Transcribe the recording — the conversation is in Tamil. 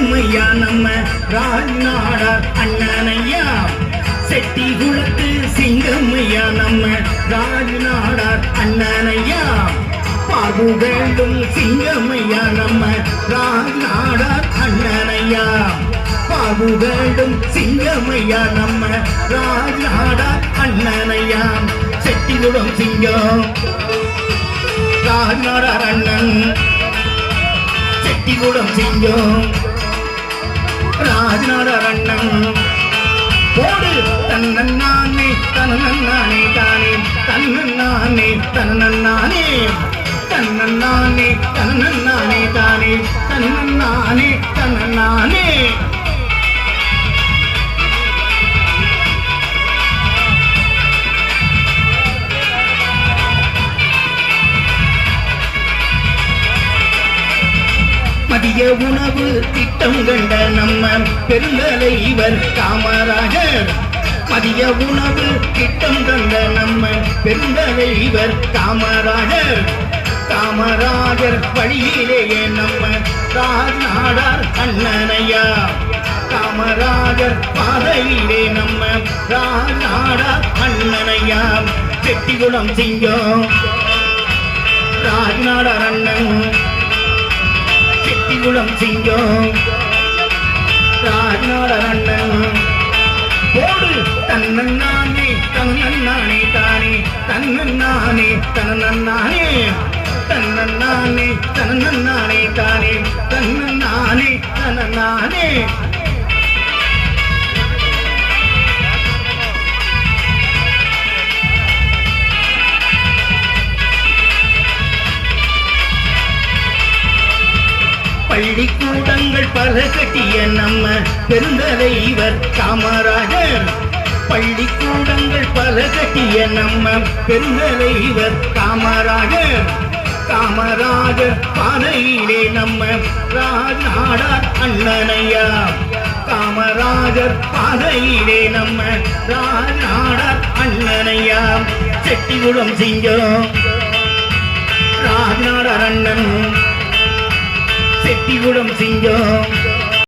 சிங்கமையா நம்ம ராஜ்நாடார் அண்ணனையா செட்டி குளத்து சிங்கமையா நம்ம ராஜ்நாடார் அண்ணனையா பாகு வேண்டும் சிங்கமையா நம்ம ராஜ்நாடார் அண்ணனையா பாகு வேண்டும் சிங்கமையா நம்ம ராஜ்நாடார் அண்ணனையா செட்டிகுளம் சிங்கம் ராஜ்நாடார் அண்ணன் செட்டிகுளம் சிங்கம் ராஜ்நாடார் அண்ணன் போடு தன்னே தன்னே தானே தன்னே தன்னே தன்னே தன்னே தானே தன்னே தன்னே மதிய உணவு திட்டம் கண்ட நம்ம பெருந்தலைவர் காமராஜர் மதிய உணவு திட்டம் கண்ட நம்ம பெருந்தலைவர் காமராஜர் காமராஜர் வழியிலேயே நம்ம ராஜ்நாடார் அண்ணனையா காமராஜர் பாதையிலே நம்ம ராஜ்நாடார் அண்ணனையா செட்டிகுளம் சிங்கம் ராஜ்நாடார் அண்ணன் செட்டிகுளம் சிங்கம் ராஜ்நாடார் அண்ணன் போடு தன்னே தன்னே தானே தன்னே தன்னே தன்னே தன்னே தானே தன்னே தன்னே பள்ளிக்கூடங்கள் பல கட்டிய நம்ம பெருந்தலைவர் காமராஜர் பள்ளிக்கூடங்கள் பல கட்டிய நம்ம பெருந்தலைவர் காமராஜர் காமராஜர் பாதையிலே நம்ம ராஜ்நாடார் அண்ணனையா காமராஜர் பாதையிலே நம்ம ராஜ்நாடார் அண்ணனையா செட்டிகுளம் சிங்கம் ராஜ்நாடார் அண்ணன் செட்டிகுளம் சிங்கம்